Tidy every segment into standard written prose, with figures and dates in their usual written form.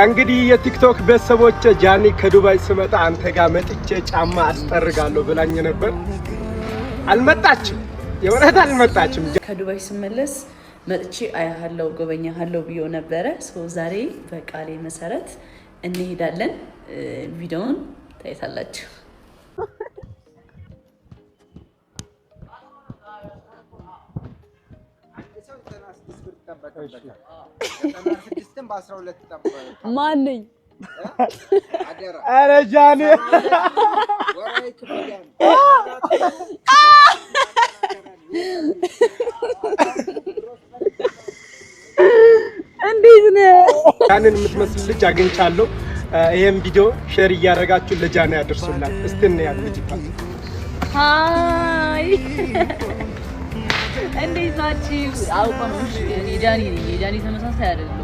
እንግዲህ የቲክቶክ ቤተሰቦች ጃኒ ከዱባይ ስመጣ አንተ ጋር መጥቼ ጫማ አስጠርጋለሁ ብላኝ ነበር። አልመጣችም፣ የወራት አልመጣችም። ከዱባይ ስመለስ መጥቼ አያሃለው ጎበኛሃለው ብዬ ነበረ። ዛሬ በቃሌ መሰረት እንሄዳለን። ቪዲዮውን ታይታላችሁ። ማንኝ አረ ጃኒ እንዴት ነህ? ጃኒን የምትመስል ልጅ አግኝቻለሁ። ይሄን ቪዲዮ ሼር እያደረጋችሁ ለጃኒ ያደርሱላት። እስቲ እንያት ልጅ ሃይ እንዴት ናችሁ? አውቀምሽ የጃኒ ነኝ። የጃኒ ተመሳሳይ አይደለም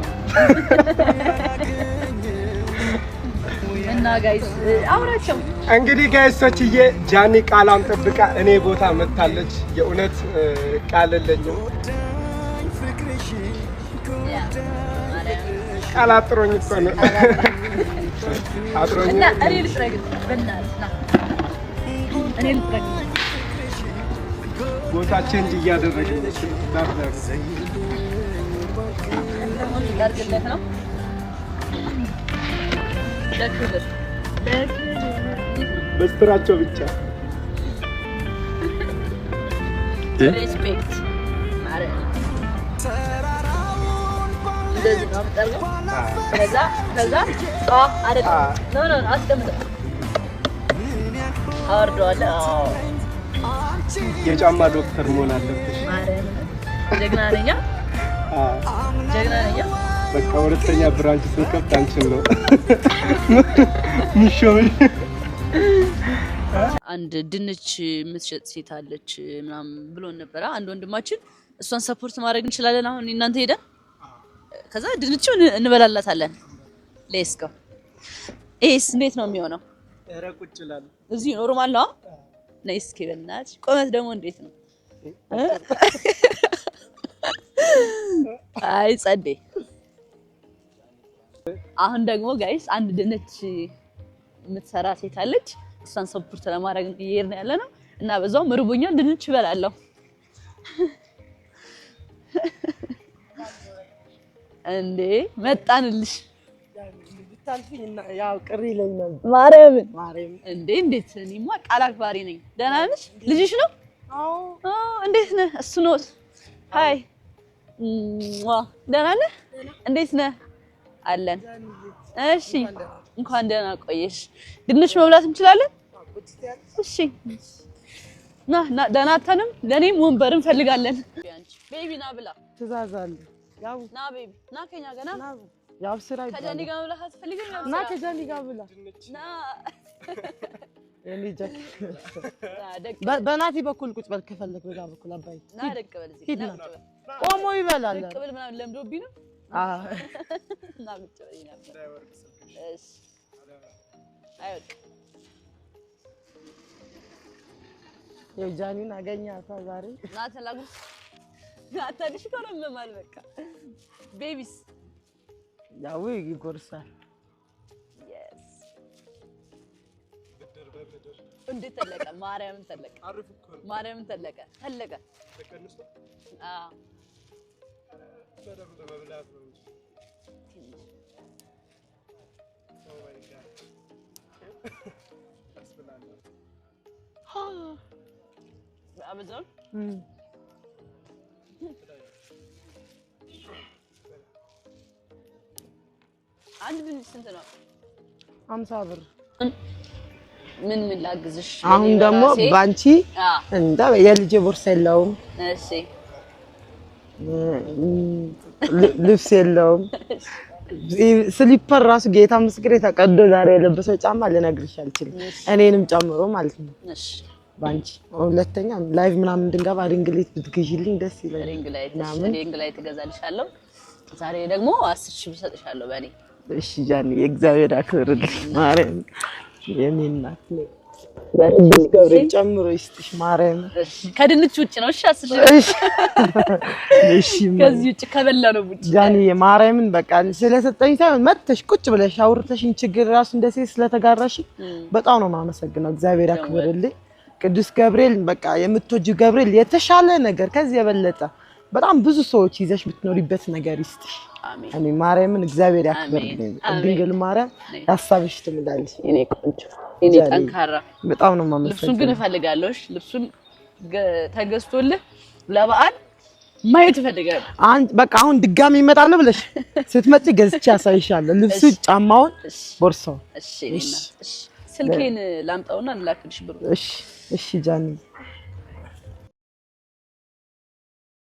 እና ጋይስ አውራቸው እንግዲህ ጋይሶችዬ ጃኒ ቃሏን ጠብቃ እኔ ቦታ መታለች። የእውነት ቃል የለኝም። ቃል አጥሮኝ እኮ ነው አጥሮኝ እና እኔ ልትረግጥ በእናትህ ና እኔ ልትረግጥ ቦታ ቼንጅ እያደረግን ነው። በስትራቸው ብቻ ሬስፔክት ማለት ነው። እንደዚህ ነው የምጠርገው። ከዛ አይደለም ኖ አስቀምጠው አወርደዋለሁ። የጫማ ዶክተር መሆን አለብሽ። ጀግና ነኝ። በቃ ሁለተኛ ብራንች ስንከፍት አንቺን ነው ምሽውኝ። አንድ ድንች የምትሸጥ ሴት አለች ምናምን ብሎን ነበረ አንድ ወንድማችን። እሷን ሰፖርት ማድረግ እንችላለን። አሁን እናንተ ሄደን ከዛ ድንቹን እንበላላታለን። ሌትስ ጎ። ኤስ እንዴት ነው የሚሆነው? ኧረ ቁጭ ይላል። እዚህ ኖርማል ነው። ነይስ ከበናች ቆመት ደግሞ እንዴት ነው? አይ ጸዴ። አሁን ደግሞ ጋይስ አንድ ድንች የምትሰራ ሴት አለች። እሷን ሰፖርት ለማድረግ እየሄድን ያለ ነው እና በዛው ምርቡኛል ድንች እበላለሁ። እንዴ መጣንልሽ ታልፊኝና ያው ቅሪ ይለኝ ነበር። ማርያምን እንዴ እንዴት እኔማ ቃል አክባሪ ነኝ። ደህና ነሽ? ልጅሽ ነው? አዎ። እንዴት ነህ? እሱ ነው። ሃይ ደህና ነህ? እንዴት ነህ? አለን። እሺ እንኳን ደህና ቆየሽ። ድንች መብላት እንችላለን? እሺ ና ደህና አተንም ለኔም ወንበር እንፈልጋለን። ቤቢ ና ብላ ትእዛዛለ። ያው ና ቤቢ ና ከኛ ጋር ና። ያው ስራ ይባላል። ከጃኒ ጋር ብላ አትፈልግም? ያው ና ከጃኒ ጋር ብላ ና እኔ ጀክ በናቲ በኩል ቁጭ በል ከፈለክ በዛ በኩል አባይ ና ደቅ በል እዚህ ና ቁጭ በል። ቆሞ ይበላል። ደቅ በል ምናምን ለምዶብኝ ነው። ና ቁጭ በል ነበር። እሺ አይወቅ የጃኒን አገኛታ ዛሬ ና ተላጉስ ና ታዲሽ ኮረመማል። በቃ ቤቢስ ያው ይጎርሳል። yes እንዴት ተለቀ? ማርያምን ተለቀ። ማርያምን ተለቀ ተቀንሶ በደም ለመብላት ነው እንጂ ኦ ማይ ጋድ አስብላለሁ። አበዛው አንድ ድንች ስንት ነው? 50 ብር። ምን ላግዝሽ? አሁን ደግሞ ባንቺ እንዳ የልጅ ቦርሳ የለውም። እሺ ልብስ የለውም። ስሊፐር ራሱ ጌታ ምስክሬ ተቀዶ ዛሬ የለበሰው ጫማ ልነግርሽ አልችልም። እኔንም ጨምሮ ማለት ነው። እሺ ባንቺ ሁለተኛ ላይቭ ምናምን እንድንገባ ሪንግ ላይት ብትገዢልኝ ደስ ይላል። ሪንግ ላይት እገዛልሻለሁ። ዛሬ ደግሞ 10 ሺህ ብሰጥሻለሁ በኔ። እሺ ጃኒ እግዚአብሔር አክብርልኝ። ማርያም የኔ እናት ቅዱስ ገብርኤል ጨምሮ ይስጥሽ ማርያም። ከድንች ውጭ ነው እሺ አስሽ እሺ ከዚህ ውጭ ከበላ ነው ውጭ ጃኒ ማርያምን በቃ ስለሰጠኝ ሳይሆን መጥተሽ ቁጭ ብለሽ አውርተሽኝ ችግር ራሱ እንደዚህ ስለተጋራሽ በጣም ነው የማመሰግነው። እግዚአብሔር ያክብርልኝ። ቅዱስ ገብርኤል በቃ የምትወጂው ገብርኤል የተሻለ ነገር ከዚህ የበለጠ በጣም ብዙ ሰዎች ይዘሽ ብትኖሪበት ነገር ይስጥሽ። አሜን። ማርያምን እግዚአብሔር ያክብርልኝ። ድንግል ማርያም ያሳብሽ ትምላለች። የኔ ቆንጆ የኔ ጠንካራ በጣም ነው የማመሰግነው። ልብሱን ግን እፈልጋለሁ። እሺ ልብሱን ተገዝቶልህ ለበዓል ማየት እፈልጋለሁ። በቃ አሁን ድጋሚ እመጣለሁ ብለሽ ስትመጪ ገዝቼ አሳይሻለሁ። ልብሱ፣ ጫማውን፣ ቦርሳውን። እሺ ስልኬን ላምጣውና እንላክልሽ ብሩ። እሺ ጃኒ